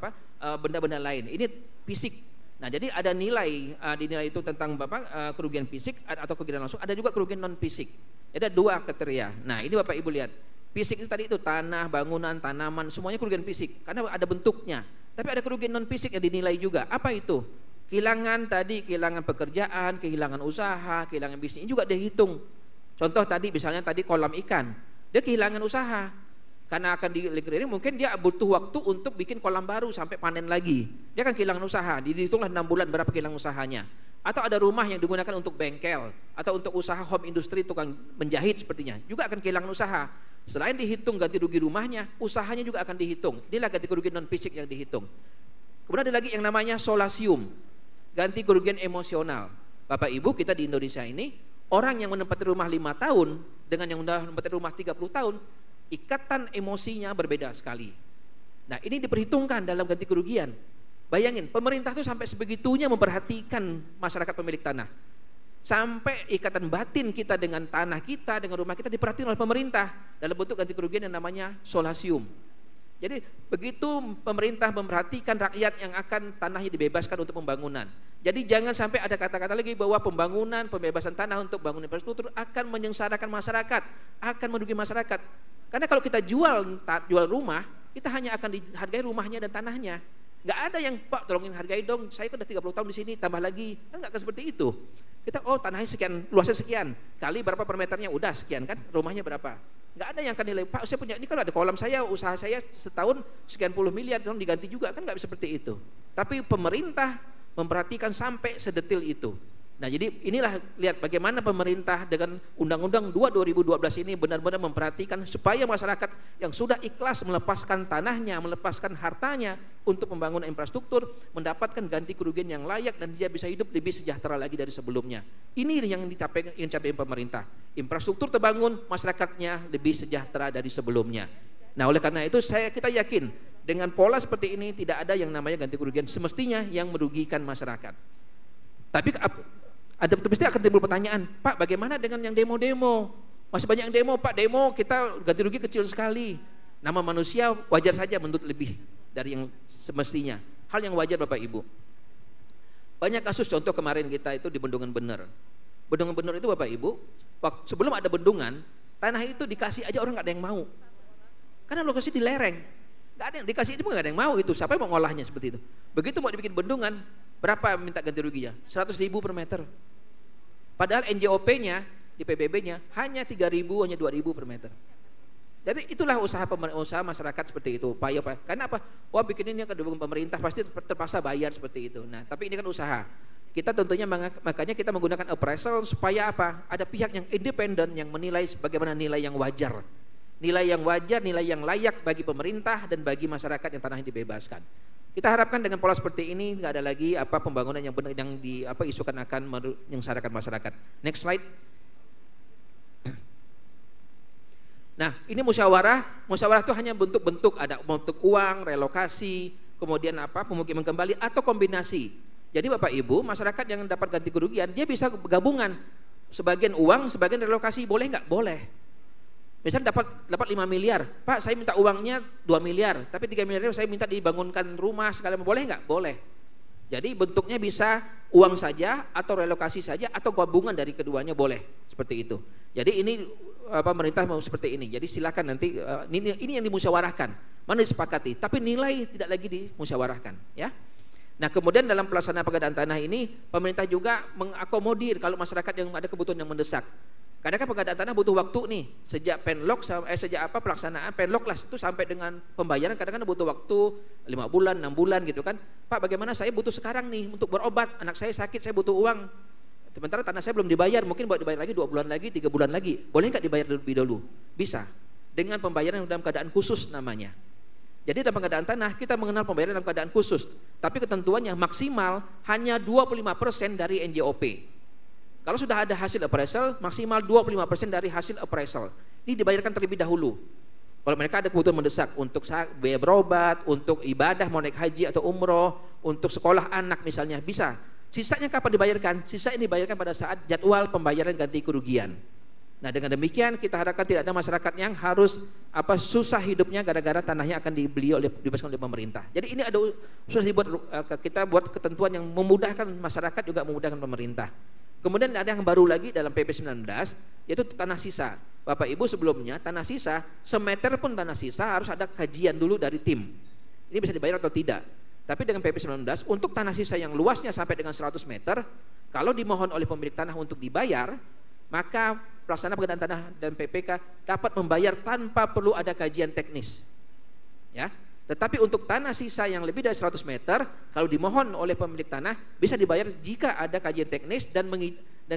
benda-benda lain. Ini fisik. Nah jadi ada nilai dinilai itu tentang kerugian fisik atau kerugian langsung. Ada juga kerugian non fisik. Ada 2 kriteria. Nah ini Bapak Ibu lihat. Fisik itu tadi itu tanah, bangunan, tanaman, semuanya kerugian fisik karena ada bentuknya. Tapi ada kerugian non fisik yang dinilai juga. Apa itu? Kehilangan pekerjaan, kehilangan usaha, kehilangan bisnis ini juga dihitung. Contoh tadi misalnya kolam ikan, dia kehilangan usaha karena akan dilirik mungkin dia butuh waktu untuk bikin kolam baru sampai panen lagi. Dia akan kehilangan usaha, dihitunglah 6 bulan berapa kehilangan usahanya. Atau ada rumah yang digunakan untuk bengkel atau untuk usaha home industry tukang menjahit sepertinya, juga akan kehilangan usaha. Selain dihitung ganti rugi rumahnya, usahanya juga akan dihitung. Inilah ganti kerugian non fisik yang dihitung. Kemudian ada lagi yang namanya solasium, ganti kerugian emosional. Bapak Ibu kita di Indonesia ini orang yang menempati rumah 5 tahun dengan yang menempati rumah 30 tahun, ikatan emosinya berbeda sekali. Nah, ini diperhitungkan dalam ganti kerugian. Bayangin, pemerintah tuh sampai sebegitunya memperhatikan masyarakat pemilik tanah. Sampai ikatan batin kita dengan tanah kita, dengan rumah kita diperhatikan oleh pemerintah dalam bentuk ganti kerugian yang namanya solasium. Jadi begitu pemerintah memperhatikan rakyat yang akan tanahnya dibebaskan untuk pembangunan. Jadi jangan sampai ada kata-kata lagi bahwa pembangunan, pembebasan tanah untuk bangun infrastruktur akan menyengsarakan masyarakat, akan merugi masyarakat. Karena kalau kita jual rumah, kita hanya akan dihargai rumahnya dan tanahnya. Nggak ada yang, Pak tolongin hargai dong, saya kan udah 30 tahun di sini, tambah lagi. Kan nggak seperti itu. Kita, oh tanahnya sekian, luasnya sekian, kali berapa per meternya, udah sekian kan, rumahnya berapa. Nggak ada yang akan nilai, Pak saya punya, ini kalau ada kolam saya, usaha saya setahun sekian puluh miliar, tolong diganti juga, kan nggak seperti itu. Tapi pemerintah memperhatikan sampai sedetil itu. Nah jadi inilah, lihat bagaimana pemerintah dengan Undang-Undang 2 2012 ini benar-benar memperhatikan supaya masyarakat yang sudah ikhlas melepaskan tanahnya, melepaskan hartanya untuk pembangunan infrastruktur mendapatkan ganti kerugian yang layak dan dia bisa hidup lebih sejahtera lagi dari sebelumnya. Ini yang dicapai pemerintah. Infrastruktur terbangun, masyarakatnya lebih sejahtera dari sebelumnya. Nah oleh karena itu kita yakin dengan pola seperti ini tidak ada yang namanya ganti kerugian semestinya yang merugikan masyarakat. Tapi mesti akan timbul pertanyaan, Pak bagaimana dengan yang demo-demo? Masih banyak yang demo, Pak demo kita ganti rugi kecil sekali. Nama manusia wajar saja menuntut lebih dari yang semestinya. Hal yang wajar Bapak Ibu. Banyak kasus contoh kemarin kita itu di Bendungan Bener. Bendungan Bener itu Bapak Ibu, sebelum ada bendungan, tanah itu dikasih aja orang nggak ada yang mau. Karena lokasi di lereng, nggak ada yang dikasih itu nggak ada yang mau itu. Siapa yang mau ngolahnya seperti itu? Begitu mau dibikin bendungan, berapa minta ganti ruginya? 100.000 per meter. Padahal NJOP-nya di PBB-nya hanya 3.000, hanya 2.000 per meter. Jadi itulah usaha masyarakat seperti itu. Karena apa? Wah bikin ini ke pemerintah pasti terpaksa bayar seperti itu. Nah tapi ini kan usaha. Kita tentunya makanya kita menggunakan appraisal supaya apa? Ada pihak yang independen yang menilai bagaimana nilai yang wajar. Nilai yang wajar, nilai yang layak bagi pemerintah dan bagi masyarakat yang tanahnya dibebaskan. Kita harapkan dengan pola seperti ini nggak ada lagi pembangunan yang benar yang isukan akan menyengsarakan masyarakat. Next slide. Nah, ini musyawarah itu hanya bentuk-bentuk, ada bentuk uang, relokasi, kemudian pemukiman kembali atau kombinasi. Jadi Bapak Ibu, masyarakat yang dapat ganti kerugian dia bisa gabungan, sebagian uang, sebagian relokasi, boleh nggak? Boleh. Misalnya dapat 5 miliar, Pak saya minta uangnya 2 miliar, tapi 3 miliar saya minta dibangunkan rumah segala macam, boleh nggak? Boleh. Jadi bentuknya bisa uang saja atau relokasi saja atau gabungan dari keduanya boleh seperti itu. Jadi ini pemerintah mau seperti ini. Jadi silakan nanti ini yang dimusyawarahkan, mana disepakati, tapi nilai tidak lagi dimusyawarahkan, ya. Nah kemudian dalam pelaksanaan pengadaan tanah ini pemerintah juga mengakomodir kalau masyarakat yang ada kebutuhan yang mendesak. Kadang kan pengadaan tanah butuh waktu nih, sejak penlok pelaksanaan penlok lah itu sampai dengan pembayaran kadang-kadang butuh waktu 5 bulan, 6 bulan gitu kan. Pak bagaimana saya butuh sekarang nih untuk berobat, anak saya sakit, saya butuh uang. Sementara tanah saya belum dibayar, mungkin buat dibayar lagi 2 bulan lagi, 3 bulan lagi. Boleh nggak dibayar lebih dulu? Bisa. Dengan pembayaran dalam keadaan khusus namanya. Jadi dalam pengadaan tanah kita mengenal pembayaran dalam keadaan khusus, tapi ketentuannya maksimal hanya 25% dari NJOP. Kalau sudah ada hasil appraisal, maksimal 25% dari hasil appraisal. Ini dibayarkan terlebih dahulu. Kalau mereka ada kebutuhan mendesak untuk biaya berobat, untuk ibadah mau naik haji atau umroh, untuk sekolah anak misalnya, bisa. Sisanya kapan dibayarkan? Sisanya dibayarkan pada saat jadwal pembayaran ganti kerugian. Nah dengan demikian kita harapkan tidak ada masyarakat yang harus susah hidupnya gara-gara tanahnya akan dibebaskan oleh pemerintah. Jadi ini sudah dibuat kita buat ketentuan yang memudahkan masyarakat juga memudahkan pemerintah. Kemudian ada yang baru lagi dalam PP 19 yaitu tanah sisa. Bapak Ibu sebelumnya tanah sisa, semeter pun tanah sisa harus ada kajian dulu dari tim. Ini bisa dibayar atau tidak. Tapi dengan PP 19 untuk tanah sisa yang luasnya sampai dengan 100 meter, kalau dimohon oleh pemilik tanah untuk dibayar, maka pelaksana pengadaan tanah dan PPK dapat membayar tanpa perlu ada kajian teknis. Ya. Tetapi untuk tanah sisa yang lebih dari 100 meter, kalau dimohon oleh pemilik tanah bisa dibayar jika ada kajian teknis dan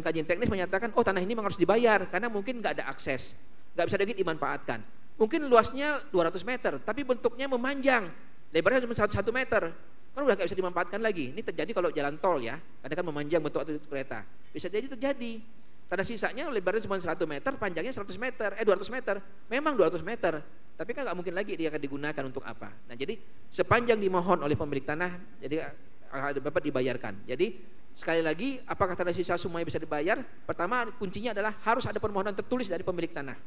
kajian teknis menyatakan oh tanah ini memang harus dibayar karena mungkin nggak ada akses, nggak bisa lagi dimanfaatkan. Mungkin luasnya 200 meter, tapi bentuknya memanjang, lebarnya cuma 1 meter, kan udah nggak bisa dimanfaatkan lagi. Ini terjadi kalau jalan tol ya, kadang kan memanjang bentuk kereta, bisa jadi terjadi. Tanah sisanya lebarnya cuma 100 meter, panjangnya 100 meter, 200 meter. Memang 200 meter, tapi kan nggak mungkin lagi dia akan digunakan untuk apa. Nah, jadi sepanjang dimohon oleh pemilik tanah, jadi dapat dibayarkan. Jadi sekali lagi, apakah tanah sisa semuanya bisa dibayar? Pertama, kuncinya adalah harus ada permohonan tertulis dari pemilik tanah.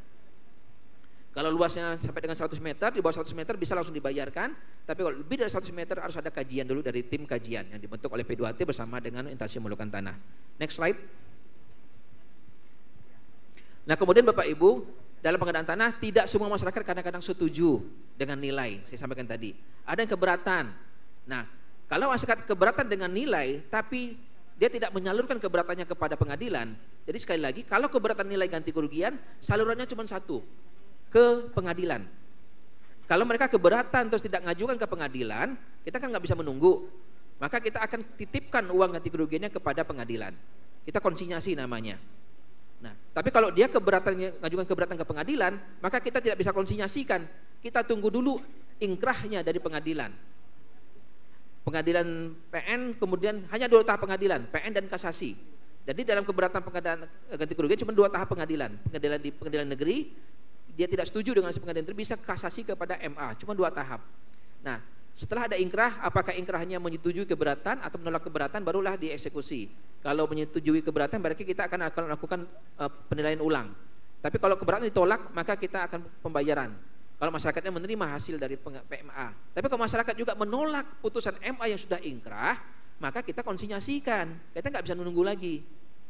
Kalau luasnya sampai dengan 100 meter, di bawah 100 meter bisa langsung dibayarkan. Tapi kalau lebih dari 100 meter harus ada kajian dulu dari tim kajian yang dibentuk oleh P2AT bersama dengan instansi pengelolaan tanah. Next slide. Nah, kemudian Bapak Ibu, dalam pengadaan tanah tidak semua masyarakat kadang-kadang setuju dengan nilai. Saya sampaikan tadi. Ada yang keberatan. Nah, kalau masyarakat keberatan dengan nilai, tapi dia tidak menyalurkan keberatannya kepada pengadilan. Jadi sekali lagi, kalau keberatan nilai ganti kerugian, salurannya cuma satu, ke pengadilan. Kalau mereka keberatan terus tidak ngajukan ke pengadilan, kita kan nggak bisa menunggu. Maka kita akan titipkan uang ganti kerugiannya kepada pengadilan. Kita konsinyasi namanya. Nah, tapi kalau dia ngajukan keberatan ke pengadilan, maka kita tidak bisa konsinyasikan. Kita tunggu dulu ingkrahnya dari pengadilan. Pengadilan PN, kemudian hanya 2 tahap pengadilan, PN dan kasasi. Jadi dalam keberatan pengadaan ganti kerugian cuma 2 tahap pengadilan. Pengadilan di pengadilan negeri, dia tidak setuju dengan si pengadilan negeri, bisa kasasi kepada MA, cuma 2 tahap. Nah, setelah ada ingkrah, apakah ingkrahnya menyetujui keberatan atau menolak keberatan, barulah dieksekusi. Kalau menyetujui keberatan, berarti kita akan melakukan penilaian ulang. Tapi kalau keberatan ditolak, maka kita akan pembayaran. Kalau masyarakatnya menerima hasil dari PMA. Tapi kalau masyarakat juga menolak putusan MA yang sudah ingkrah, maka kita konsinyasikan. Kita nggak bisa menunggu lagi,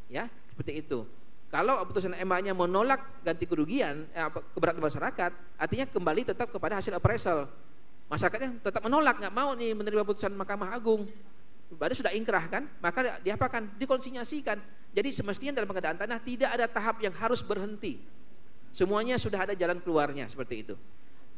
ya seperti itu. Kalau putusan MA-nya menolak ganti kerugian, keberatan masyarakat, artinya kembali tetap kepada hasil appraisal. Masyarakatnya tetap menolak, nggak mau nih menerima putusan Mahkamah Agung. Berarti sudah ingkrah kan, maka diapakan? Dikonsinyasikan. Jadi semestinya dalam pengadaan tanah tidak ada tahap yang harus berhenti. Semuanya sudah ada jalan keluarnya seperti itu.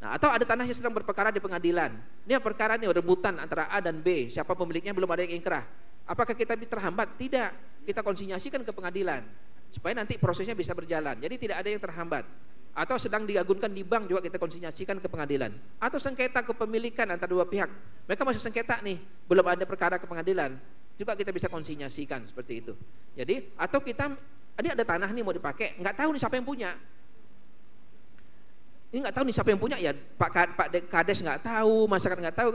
Nah, atau ada tanah yang sedang berperkara di pengadilan. Ini perkara ini rebutan antara A dan B, siapa pemiliknya belum ada yang ingkrah. Apakah kita terhambat? Tidak. Kita konsinyasikan ke pengadilan supaya nanti prosesnya bisa berjalan. Jadi tidak ada yang terhambat. Atau sedang diagunkan di bank juga kita konsinyasikan ke pengadilan. Atau sengketa kepemilikan antara 2 pihak. Mereka masih sengketa nih, belum ada perkara ke pengadilan. Juga kita bisa konsinyasikan seperti itu. Jadi atau kita ini ada tanah nih mau dipakai, nggak tahu nih siapa yang punya. Ini nggak tahu nih siapa yang punya ya, Pak Kades nggak tahu, masyarakat nggak tahu.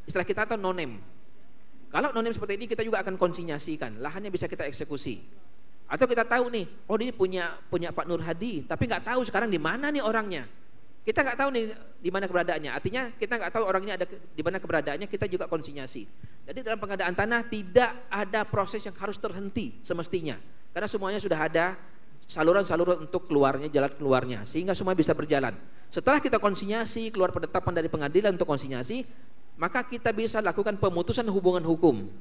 Istilah kita atau nonem. Kalau nonem seperti ini kita juga akan konsinyasikan, lahannya bisa kita eksekusi. Atau kita tahu nih, oh ini punya Pak Nur Hadi, tapi nggak tahu sekarang di mana nih orangnya. Kita nggak tahu nih di mana keberadaannya. Artinya kita nggak tahu orangnya ada di mana keberadaannya, kita juga konsinyasi. Jadi dalam pengadaan tanah tidak ada proses yang harus terhenti semestinya, karena semuanya sudah ada saluran-saluran untuk keluarnya, jalan keluarnya, sehingga semua bisa berjalan. Setelah kita konsinyasi, keluar penetapan dari pengadilan untuk konsinyasi, maka kita bisa lakukan pemutusan hubungan hukum.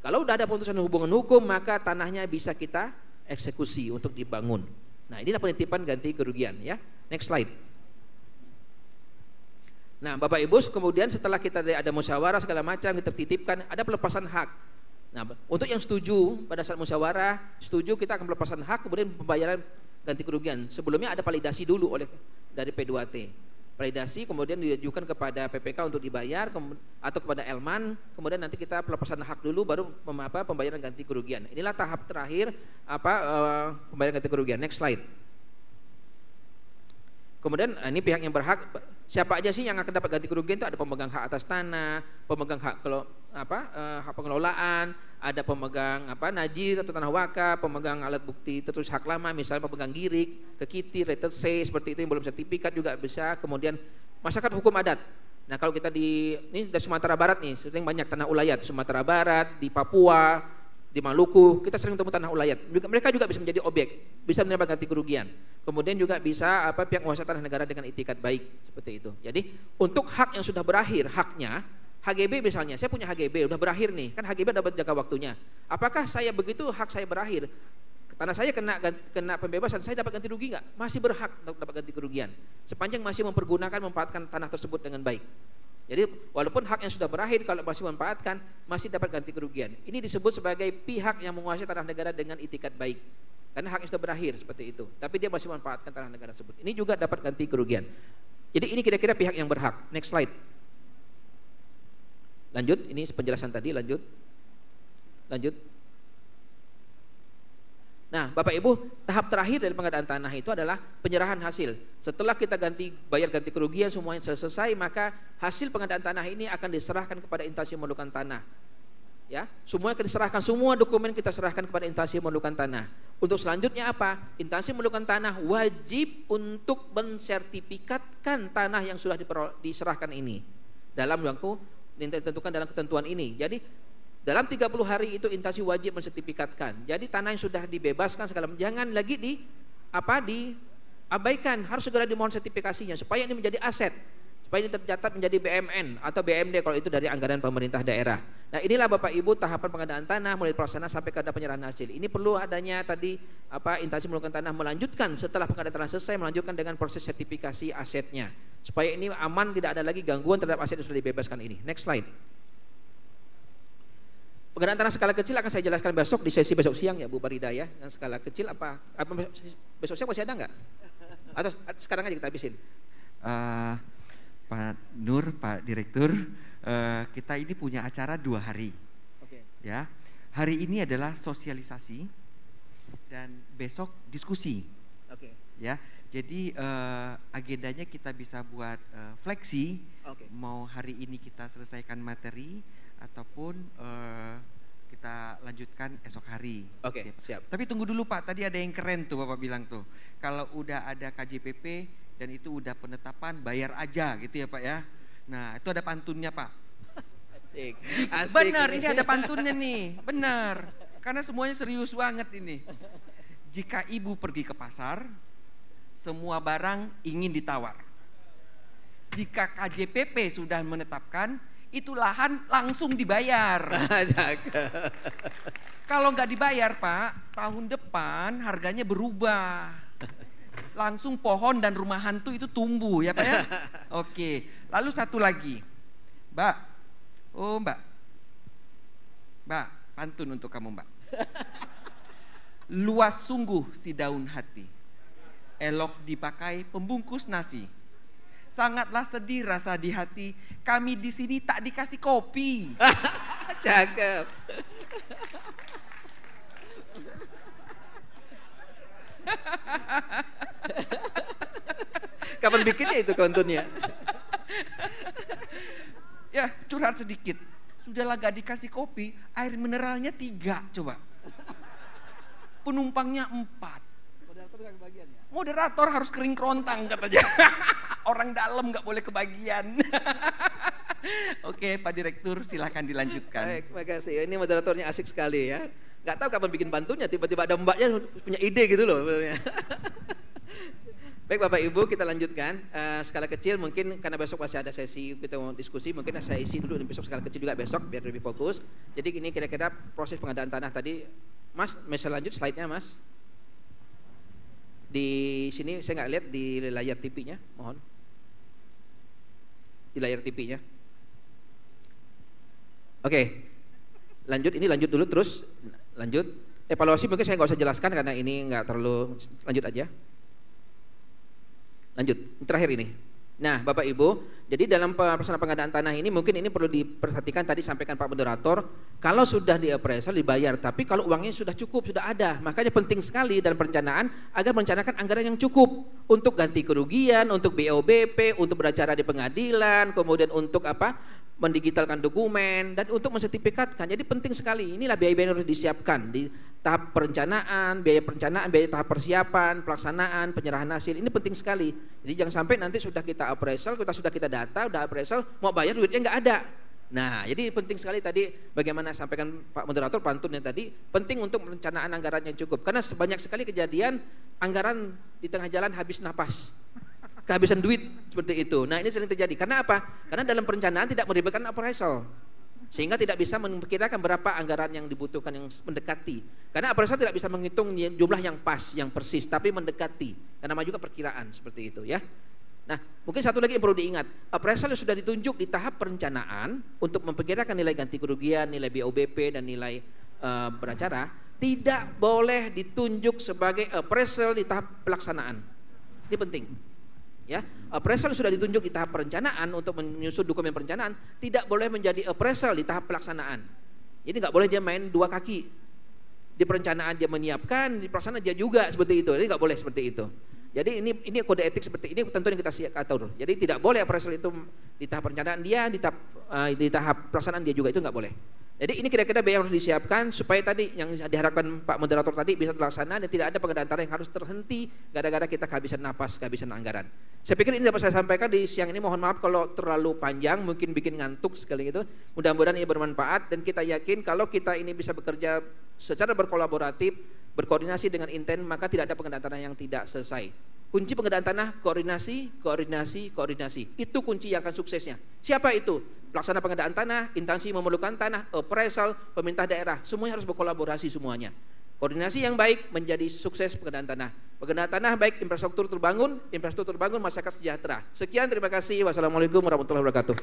Kalau udah ada pemutusan hubungan hukum, maka tanahnya bisa kita eksekusi untuk dibangun. Nah, inilah penitipan ganti kerugian ya. Next slide. Nah, Bapak Ibu, kemudian setelah kita ada musyawarah segala macam, kita titipkan, ada pelepasan hak. Nah, untuk yang setuju pada saat musyawarah, setuju kita akan pelepasan hak, kemudian pembayaran ganti kerugian. Sebelumnya ada validasi dulu dari P2AT. Validasi kemudian diajukan kepada PPK untuk dibayar atau kepada Elman, kemudian nanti kita pelepasan hak dulu baru pembayaran ganti kerugian. Inilah tahap terakhir pembayaran ganti kerugian. Next slide. Kemudian ini pihak yang berhak, siapa aja sih yang akan dapat ganti kerugian? Itu ada pemegang hak atas tanah, pemegang hak hak pengelolaan, ada pemegang najis atau tanah wakaf, pemegang alat bukti tertulis hak lama, misalnya pemegang girik, kekiti, rated C seperti itu yang belum sertifikat juga bisa. Kemudian masyarakat hukum adat. Nah, kalau kita ini di Sumatera Barat nih, sering banyak tanah ulayat, Sumatera Barat, di Papua, di Maluku, kita sering ketemu tanah ulayat. Mereka juga bisa menjadi objek, bisa menerima ganti kerugian. Kemudian juga bisa pihak menguasai tanah negara dengan itikat baik seperti itu. Jadi untuk hak yang sudah berakhir, haknya HGB misalnya, saya punya HGB udah berakhir nih, kan HGB dapat jangka waktunya. Apakah saya begitu hak saya berakhir, tanah saya kena pembebasan, saya dapat ganti rugi nggak? Masih berhak untuk dapat ganti kerugian, sepanjang masih memanfaatkan tanah tersebut dengan baik. Jadi walaupun hak yang sudah berakhir, kalau masih memanfaatkan, masih dapat ganti kerugian. Ini disebut sebagai pihak yang menguasai tanah negara dengan itikat baik, karena haknya sudah berakhir seperti itu. Tapi dia masih memanfaatkan tanah negara tersebut. Ini juga dapat ganti kerugian. Jadi ini kira-kira pihak yang berhak. Next slide. Lanjut, ini penjelasan tadi, lanjut. Nah, Bapak Ibu, tahap terakhir dari pengadaan tanah itu adalah penyerahan hasil. Setelah kita bayar ganti kerugian semuanya selesai, maka hasil pengadaan tanah ini akan diserahkan kepada instansi memerlukan tanah. Ya, semuanya akan diserahkan, semua dokumen kita serahkan kepada instansi memerlukan tanah. Untuk selanjutnya apa? Instansi memerlukan tanah wajib untuk mensertifikatkan tanah yang sudah diserahkan ini dalam waktu yang ditentukan dalam ketentuan ini. Jadi dalam 30 hari itu instansi wajib mensertifikatkan. Jadi tanah yang sudah dibebaskan segala jangan lagi diabaikan, harus segera dimohon sertifikasinya supaya ini menjadi aset, supaya ini tercatat menjadi BMN atau BMD kalau itu dari anggaran pemerintah daerah. Nah, inilah Bapak Ibu tahapan pengadaan tanah mulai pelaksanaan sampai ke penyerahan hasil. Ini perlu adanya tadi instansi memerlukan tanah melanjutkan setelah pengadaan tanah selesai, melanjutkan dengan proses sertifikasi asetnya supaya ini aman, tidak ada lagi gangguan terhadap aset yang sudah dibebaskan ini. Next slide. Pengadaan tanah skala kecil akan saya jelaskan besok di sesi besok siang ya Bu Farida ya. Yang skala kecil apa besok siang masih ada nggak? Atau sekarang aja kita habisin? Pak Nur, Pak Direktur, kita ini punya acara 2 hari. Oke. Ya, hari ini adalah sosialisasi dan besok diskusi. Oke. Ya, jadi agendanya kita bisa buat fleksi. Oke. Mau hari ini kita selesaikan materi ataupun kita lanjutkan esok hari. Oke, siap. Tapi tunggu dulu Pak, tadi ada yang keren tuh Bapak bilang tuh. Kalau udah ada KJPP dan itu udah penetapan, bayar aja gitu ya Pak ya. Nah, itu ada pantunnya Pak. Asik. Benar, ini ada pantunnya nih. Benar. Karena semuanya serius banget ini. Jika ibu pergi ke pasar, semua barang ingin ditawar. Jika KJPP sudah menetapkan, itu lahan langsung dibayar. Kalau nggak dibayar Pak, tahun depan harganya berubah. Langsung pohon dan rumah hantu itu tumbuh ya Pak ya. Oke, lalu satu lagi, Mbak. Oh Mbak, pantun untuk kamu Mbak. Luas sungguh si daun hati, elok dipakai pembungkus nasi. Sangatlah sedih rasa di hati, kami di sini tak dikasih kopi. Cakep. Kapan bikinnya itu kontennya? Ya, curhat sedikit. Sudahlah gak dikasih kopi, air mineralnya 3 coba. Penumpangnya 4. Moderator gak kebagian ya? Moderator harus kering kerontang katanya. Orang dalam gak boleh kebagian. Oke Pak Direktur silakan dilanjutkan. Baik, makasih. Ini moderatornya asik sekali ya. Gak tahu kapan bikin pantunnya, tiba-tiba ada mbaknya punya ide gitu loh. Baik Bapak Ibu, kita lanjutkan. Skala kecil mungkin karena besok masih ada sesi kita mau diskusi, mungkin saya isi dulu besok skala kecil juga besok biar lebih fokus. Jadi ini kira-kira proses pengadaan tanah tadi. Mas, bisa lanjut slide-nya Mas. Di sini saya nggak lihat di layar TV-nya, mohon. Di layar TV-nya. Oke. Lanjut, ini lanjut dulu terus lanjut. Evaluasi mungkin saya nggak usah jelaskan karena ini nggak terlalu, lanjut aja. Lanjut, terakhir ini. Nah, Bapak Ibu, jadi dalam pelaksanaan pengadaan tanah ini mungkin ini perlu diperhatikan tadi sampaikan Pak Moderator, kalau sudah di appraisal dibayar, tapi kalau uangnya sudah cukup, sudah ada, makanya penting sekali dalam perencanaan agar merencanakan anggaran yang cukup untuk ganti kerugian, untuk BOBP, untuk beracara di pengadilan, kemudian untuk mendigitalkan dokumen dan untuk mensertifikatkan. Jadi penting sekali. Inilah biaya-biaya yang harus disiapkan di tahap perencanaan, biaya tahap persiapan, pelaksanaan, penyerahan hasil. Ini penting sekali. Jadi jangan sampai nanti sudah kita appraisal, sudah kita data, udah appraisal, mau bayar duitnya nggak ada. Nah, jadi penting sekali tadi bagaimana sampaikan Pak Moderator pantunnya tadi, penting untuk perencanaan anggaran yang cukup. Karena sebanyak sekali kejadian anggaran di tengah jalan habis napas. Kehabisan duit seperti itu. Nah, ini sering terjadi. Karena apa? Karena dalam perencanaan tidak melibatkan appraisal. Sehingga tidak bisa memperkirakan berapa anggaran yang dibutuhkan yang mendekati. Karena appraisal tidak bisa menghitung jumlah yang pas, yang persis, tapi mendekati. Karena namanya juga perkiraan seperti itu ya. Nah, mungkin satu lagi yang perlu diingat, appraisal yang sudah ditunjuk di tahap perencanaan untuk memperkirakan nilai ganti kerugian, nilai BOBP dan nilai beracara tidak boleh ditunjuk sebagai appraisal di tahap pelaksanaan. Ini penting. Ya, appraisal sudah ditunjuk di tahap perencanaan untuk menyusun dokumen perencanaan, tidak boleh menjadi appraisal di tahap pelaksanaan. Jadi nggak boleh dia main dua kaki. Di perencanaan dia menyiapkan, di pelaksanaan dia juga seperti itu. Jadi nggak boleh seperti itu. Jadi ini kode etik seperti ini tentu yang kita atur. Jadi tidak boleh appraisal itu di tahap perencanaan dia, di tahap pelaksanaan dia juga, itu nggak boleh. Jadi ini kira-kira yang harus disiapkan supaya tadi yang diharapkan Pak Moderator tadi bisa terlaksana dan tidak ada pengadaan tanah yang harus terhenti gara-gara kita kehabisan napas, kehabisan anggaran. Saya pikir ini dapat saya sampaikan di siang ini. Mohon maaf kalau terlalu panjang, mungkin bikin ngantuk sekali itu. Mudah-mudahan ini bermanfaat dan kita yakin kalau kita ini bisa bekerja secara berkolaboratif, berkoordinasi dengan intent, maka tidak ada pengadaan tanah yang tidak selesai. Kunci pengadaan tanah koordinasi, koordinasi, koordinasi. Itu kunci yang akan suksesnya. Siapa itu? Pelaksana pengadaan tanah, instansi memerlukan tanah, appraisal, pemerintah daerah, semuanya harus berkolaborasi semuanya. Koordinasi yang baik menjadi sukses pengadaan tanah. Pengadaan tanah baik, infrastruktur terbangun, masyarakat sejahtera. Sekian, terima kasih. Wassalamualaikum warahmatullahi wabarakatuh.